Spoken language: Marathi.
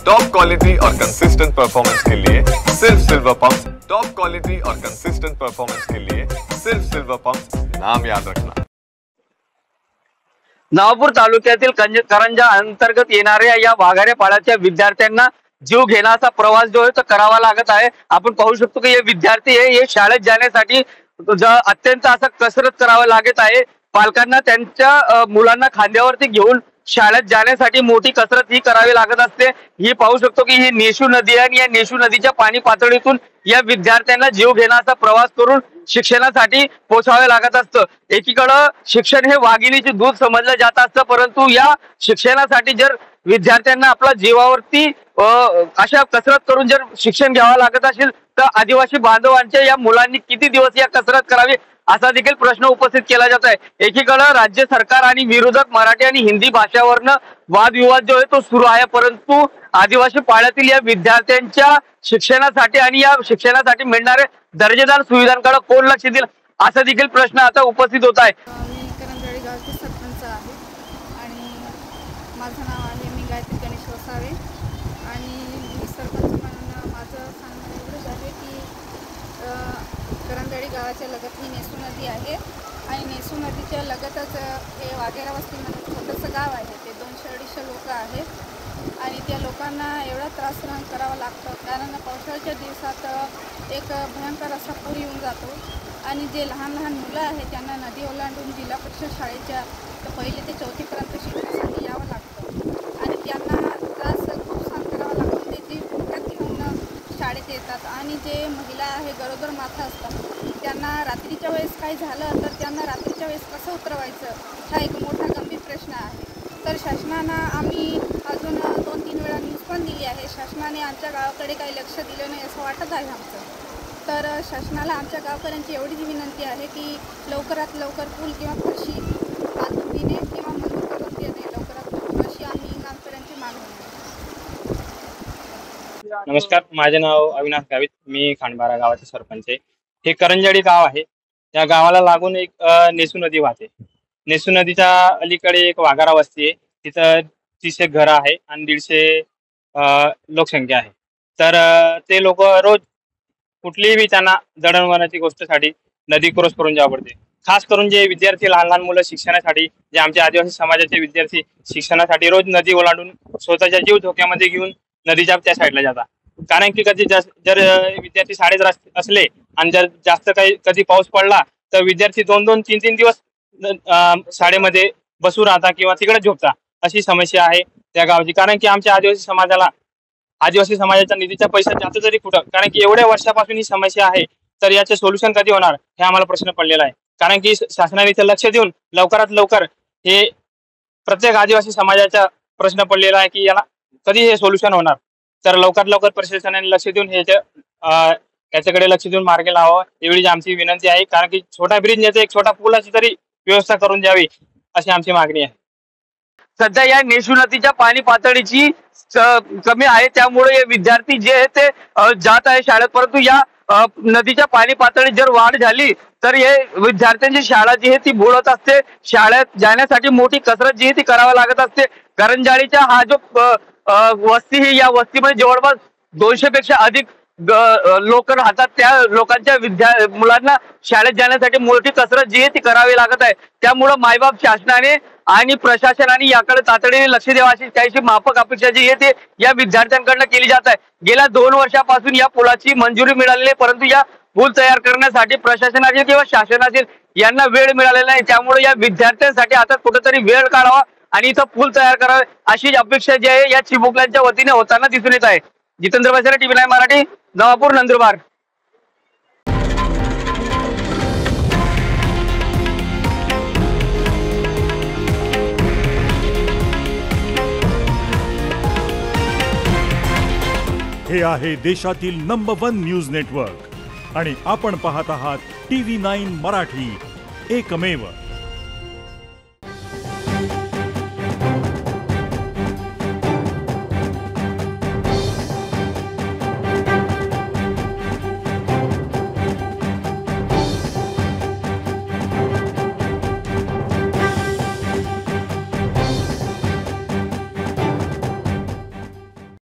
टॉप क्वालिटी और कंसिस्टेंट परफॉर्मेंस के लिए सिर्फ सिल्वर पंप्स। टॉप क्वालिटी और कंसिस्टेंट परफॉर्मेंस के लिए सिर्फ सिल्वर पंप्स, नाम याद रखना। नवापूर तालुक्यातील करंजा अंतर्गत येणाऱ्या या वाघारे पाड्याच्या विद्यार्थ्यांना जीव घेण्याचा प्रवास जो आहे तो करावा लागत आहे। आपण पाहू शकतो की हे विद्यार्थी हे शाळेत जाण्यासाठी अत्यंत असं कसरत करावं लागत आहे। पालकांना त्यांच्या मुलांना खांद्यावरती घेऊन शाळेत जाण्यासाठी मोठी कसरत ही करावी लागत असते। ही पाहू शकतो की ही नेशू नदी आहे आणि या नेशू नदीच्या पाणी पातळीतून या विद्यार्थ्यांना जीव घेण्याचा प्रवास करून शिक्षणासाठी पोहोचावे लागत असतं। एकीकडे शिक्षण हे वाघिणीचे दूध समजलं जात असतं, परंतु या शिक्षणासाठी जर विद्यार्थ्यांना आपल्या जीवावरती अशा कसरत करून जर शिक्षण घ्यावं लागत असेल तर आदिवासी बांधवांच्या या मुलांनी किती दिवस या कसरत करावी असा देखील प्रश्न उपस्थित केला जात आहे। एकीकडे राज्य सरकार आणि विरोधक मराठी आणि हिंदी भाषावरनं वादविवाद जो आहे तो सुरू आहे, परंतु आदिवासी पाड्यातील या विद्यार्थ्यांच्या शिक्षणासाठी आणि या शिक्षणासाठी मिळणाऱ्या दर्जेदार सुविधांकडे कोण लक्ष देईल असा देखील प्रश्न आता उपस्थित होत आहे। मी करंजवाडी गावचे सरपंच आहे आणि माझं नाव आहे मी गायत्री गणेश वसावे आणि मी सरपंच म्हणून माझं सांगणं एवढंच आहे की करंजवाडी गावाच्या लगत ही नेसू नदी आहे आणि नेसू नदीच्या लगतच हे वाघेरा वस्ती म्हणून छोटंसं गाव आहे। ते 200-250 लोक आहेत आणि त्या लोकांना एवढा त्रास सहन करावा लागतो कारण पावसाळ्याच्या दिवसात एक भयंकर असा पूर येऊन जातो आणि जे लहान लहान मुलं आहेत त्यांना नदी ओलांडून जिल्हा परिषद शाळेच्या पहिली ते चौथीपर्यंत शिकण्यासाठी यावं लागतं आणि त्यांना त्रास खूप सहन करावा लागतो। ते जी पोटात घेऊन शाळेत येतात आणि जे महिला आहे गरोदर माता असतात त्यांना रात्रीच्या वेळेस काही झालं तर त्यांना रात्रीच्या वेळेस कसं उतरवायचं हा एक मोठा गंभीर प्रश्न आहे। तर शासनानं आम्ही अजून 2-3 वेळा न्यूज पण दिली आहे, शासनाने आमच्या गावाकडे काही लक्ष दिलं नाही असं वाटत आहे आमचं। तर शासनाला आमच्या गावकऱ्यांची एवढीच विनंती आहे की लवकरात लवकर पूल किंवा फरशी बांधून देणे किंवा मंजूर करून देणे लवकरात लवकर अशी आम्ही गावकऱ्यांची मागणी आहे। नमस्कार, माझे नाव अविनाश गावित, मी खांडबारा गावाचे सरपंच आहे। हे करंजवाडी गाव आहे, त्या गावाला लागून एक नेसू नदी वाहते। नेसू नदीच्या अलीकडे एक वाघारा वस्ती आहे, तिथं 30 घरं आहे आणि 150 लोकसंख्या आहे। तर ते लोक रोज कुठलीही बी त्यांना दळणवळणाची गोष्टीसाठी नदी क्रॉस करून जावं पडते। खास करून जे विद्यार्थी लहान लहान मुलं शिक्षणासाठी, जे आमच्या आदिवासी समाजाचे विद्यार्थी शिक्षणासाठी रोज नदी ओलांडून स्वतःच्या जीव धोक्यामध्ये घेऊन नदीच्या त्या साईडला जातात। कारण की जर विद्यार्थी शाळेत असले आणि जर जास्त कधी पाऊस पडला तर विद्यार्थी 2-2, 3-3 दिवस शाळेमध्ये बसू राहता किंवा तिकडे झोपता, अशी समस्या आहे त्या गावाची। कारण की आमच्या आदिवासी समाजाच्या निधीचा पैसा जातो तरी कुठं, कारण की एवढ्या वर्षापासून ही समस्या आहे। तर याचे सोल्युशन कधी होणार हे आम्हाला प्रश्न पडलेला आहे। कारण की शासनाने इथे लक्ष देऊन लवकरात लवकर हे प्रत्येक आदिवासी समाजाचा प्रश्न पडलेला आहे की याला कधी हे सोल्युशन होणार। तर लवकरात लवकर प्रशासनाने लक्ष देऊन याच्याकडे लक्ष देऊन मार्ग लावावा एवढीच आमची विनंती आहे। कारण की छोटा ब्रिज नाही तर एक छोटा पुलाची तरी व्यवस्था करून द्यावी अशी आमची मागणी आहे। सध्या या नेशू नदीच्या पाणी पातळीची कमी आहे, त्यामुळे हे विद्यार्थी जे आहे ते जात आहे शाळेत, परंतु या नदीच्या पाणी पातळीत जर वाढ झाली तर हे विद्यार्थ्यांची शाळा जी आहे ती बुडत असते। शाळेत जाण्यासाठी मोठी कसरत जी आहे ती करावी लागत असते। करंजाळीचा हा जो वस्ती ही, या वस्तीमध्ये जवळपास 200 पेक्षा अधिक लोक राहतात। त्या लोकांच्या मुलांना शाळेत जाण्यासाठी मोठी कसरत जी आहे ती करावी लागत आहे। त्यामुळे मायबाप शासनाने आणि प्रशासनाने याकडे तातडीने लक्ष द्यावं अशी काहीशी माफक अपेक्षा जी आहे ते या विद्यार्थ्यांकडून केली जात आहे। गेल्या 2 वर्षापासून या पुलाची मंजुरी मिळालेली आहे, परंतु या पूल तयार करण्यासाठी प्रशासनाचे किंवा शासनाचे यांना वेळ मिळालेला नाही। त्यामुळे या विद्यार्थ्यांसाठी आता कुठेतरी वेळ काढावा आणि इथं पूल तयार करावे अशी अपेक्षा जी आहे या चिमुकल्यांच्या वतीने होताना दिसून येत आहे। जितेंद्र बसेरे, TV9 मराठी, नवापूर, नंदुरबार। हे आहे देशातील नंबर 1 न्यूज नेटवर्क आणि आपण पाहत आहात TV9 मराठी, एकमेव।